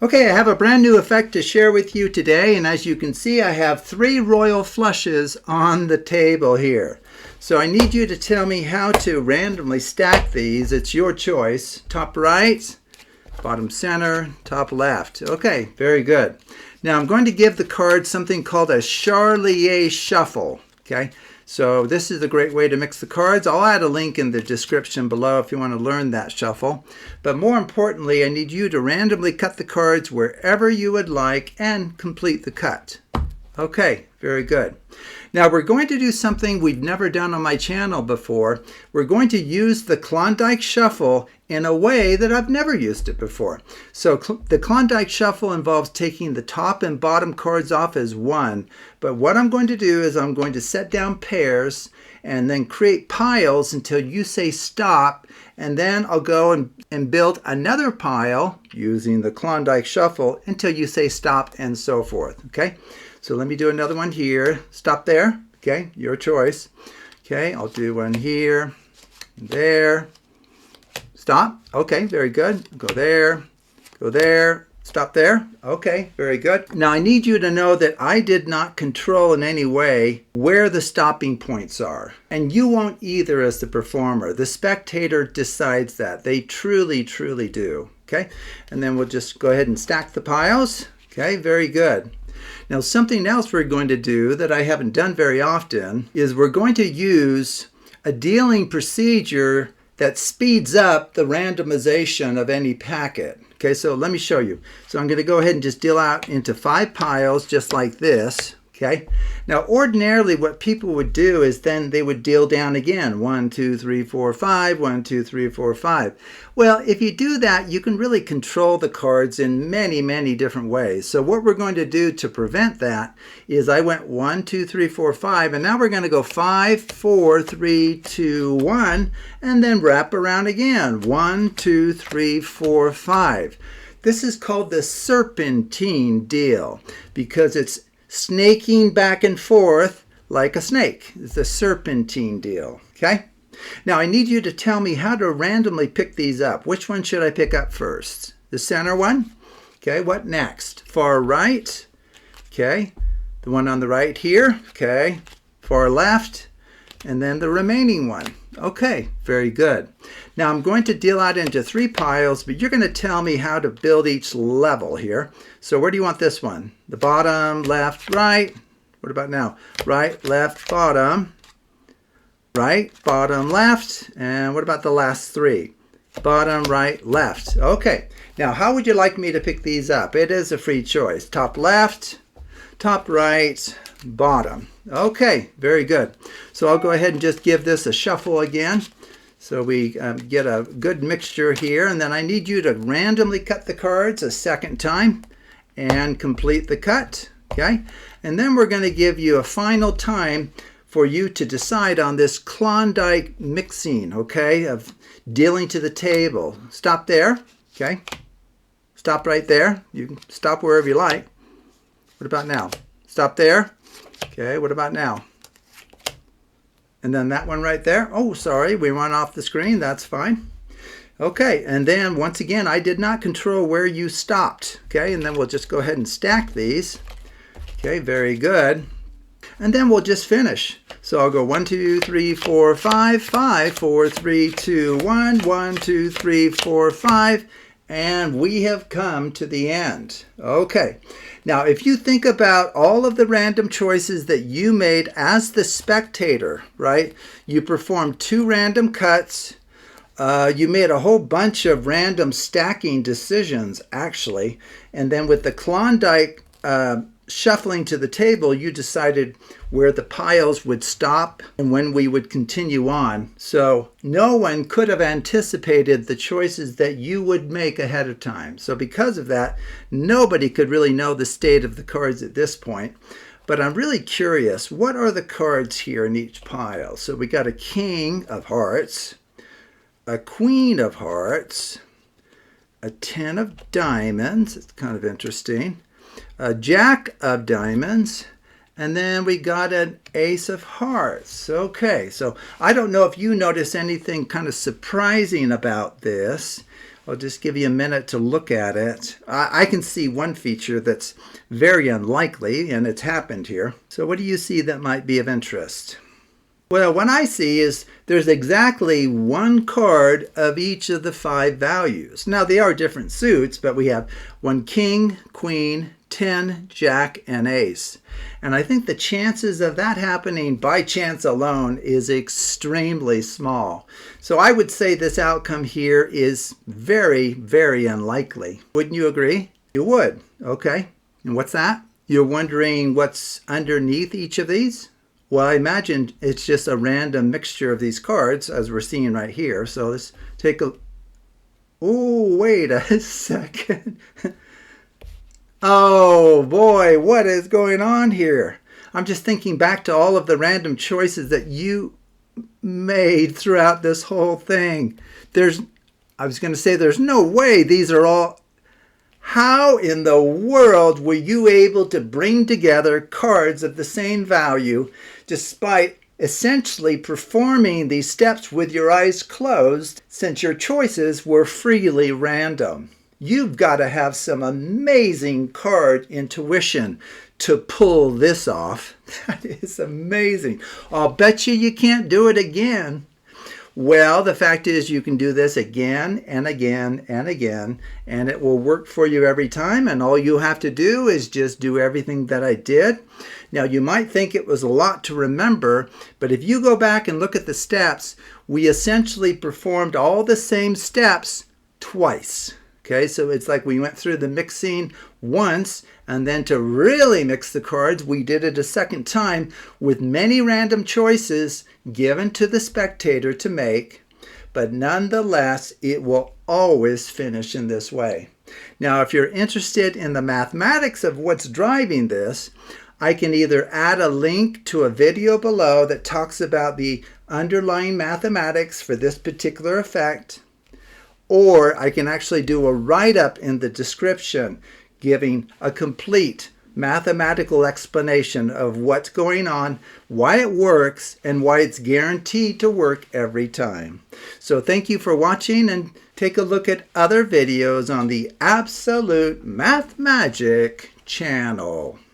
Okay, I have a brand new effect to share with you today, and as you can see, I have 3 royal flushes on the table here. So I need you to tell me how to randomly stack these. It's your choice. Top right, bottom center, top left. Okay, very good. Now I'm going to give the card something called a Charlier shuffle. Okay, so this is a great way to mix the cards. I'll add a link in the description below if you want to learn that shuffle. But more importantly, I need you to randomly cut the cards wherever you would like and complete the cut. Okay, very good. Now we're going to do something we've never done on my channel before. We're going to use the Klondike Shuffle in a way that I've never used it before. So the Klondike Shuffle involves taking the top and bottom cards off as one. But what I'm going to do is I'm going to set down pairs and then create piles until you say stop. And then I'll go and build another pile using the Klondike Shuffle until you say stop and so forth. Okay? So let me do another one here. Stop there. Okay, your choice. Okay, I'll do one here, there. Stop. Okay, very good. Go there, stop there. Okay, very good. Now I need you to know that I did not control in any way where the stopping points are. And you won't either as the performer. The spectator decides that. They truly, truly do. Okay, and then we'll just go ahead and stack the piles. Okay, very good. Now something else we're going to do that I haven't done very often is we're going to use a dealing procedure that speeds up the randomization of any packet. Okay, so let me show you. So I'm going to go ahead and just deal out into 5 piles just like this. Okay, now ordinarily what people would do is then they would deal down again. 1, 2, 3, 4, 5, 1, 2, 3, 4, 5. Well, if you do that, you can really control the cards in many, many different ways. So what we're going to do to prevent that is I went 1, 2, 3, 4, 5, and now we're going to go 5, 4, 3, 2, 1, and then wrap around again. 1, 2, 3, 4, 5. This is called the serpentine deal because it's snaking back and forth like a snake. It's a serpentine deal, okay? Now I need you to tell me how to randomly pick these up. Which one should I pick up first? The center one? Okay, what next? Far right? Okay, the one on the right here? Okay, far left? And then the remaining one. Okay, very good. Now I'm going to deal out into 3 piles, but you're going to tell me how to build each level here. So where do you want this one? The bottom, left, right. What about now? Right, left, bottom. Right, bottom, left. And what about the last 3? Bottom, right, left. Okay. Now how would you like me to pick these up? It is a free choice. Top left, top right, bottom. Okay, very good. So I'll go ahead and just give this a shuffle again. So we get a good mixture here. And then I need you to randomly cut the cards a second time and complete the cut. Okay, and then we're going to give you a final time for you to decide on this Klondike mixing, okay, of dealing to the table. Stop there, okay? Stop right there. You can stop wherever you like. What about now? Stop there. Okay, what about now? And then that one right there. Oh, sorry, we went off the screen. That's fine. Okay, and then once again, I did not control where you stopped. Okay, and then we'll just go ahead and stack these. Okay, very good. And then we'll just finish. So I'll go 1, 2, 3, 4, 5, 5, 4, 3, 2, 1, 1, 2, 3, 4, 5, and we have come to the end. Okay. Now, if you think about all of the random choices that you made as the spectator, right? You performed 2 random cuts. You made a whole bunch of random stacking decisions, actually. And then with the Klondike shuffling to the table, you decided where the piles would stop and when we would continue on. So no one could have anticipated the choices that you would make ahead of time. So because of that, nobody could really know the state of the cards at this point. But I'm really curious, what are the cards here in each pile? So we got a King of Hearts, a Queen of Hearts, a 10 of Diamonds. It's kind of interesting. A Jack of Diamonds, and then we got an Ace of Hearts. Okay, so I don't know if you notice anything kind of surprising about this. I'll just give you a minute to look at it. I can see one feature that's very unlikely, and it's happened here. So what do you see that might be of interest? Well, what I see is there's exactly one card of each of the 5 values. Now, they are different suits, but we have 1 king, queen, 10, jack, and ace. And I think the chances of that happening by chance alone is extremely small. So I would say this outcome here is very, very unlikely. Wouldn't you agree? You would. Okay. And what's that? You're wondering what's underneath each of these? Well, I imagine it's just a random mixture of these cards, as we're seeing right here. So let's take a... Oh, wait a second. Oh, boy, what is going on here? I'm just thinking back to all of the random choices that you made throughout this whole thing. I was going to say there's no way these are all... How in the world were you able to bring together cards of the same value despite essentially performing these steps with your eyes closed, since your choices were freely random? You've got to have some amazing card intuition to pull this off. That is amazing. I'll bet you can't do it again. Well, the fact is you can do this again and again and again, and it will work for you every time, and all you have to do is just do everything that I did. Now, you might think it was a lot to remember, but if you go back and look at the steps, we essentially performed all the same steps twice. Okay, so it's like we went through the mixing once, and then to really mix the cards, we did it a second time with many random choices given to the spectator to make, but nonetheless, it will always finish in this way. Now, if you're interested in the mathematics of what's driving this, I can either add a link to a video below that talks about the underlying mathematics for this particular effect, or I can actually do a write-up in the description giving a complete mathematical explanation of what's going on, why it works, and why it's guaranteed to work every time. So thank you for watching, and take a look at other videos on the Absolute Math Magic channel.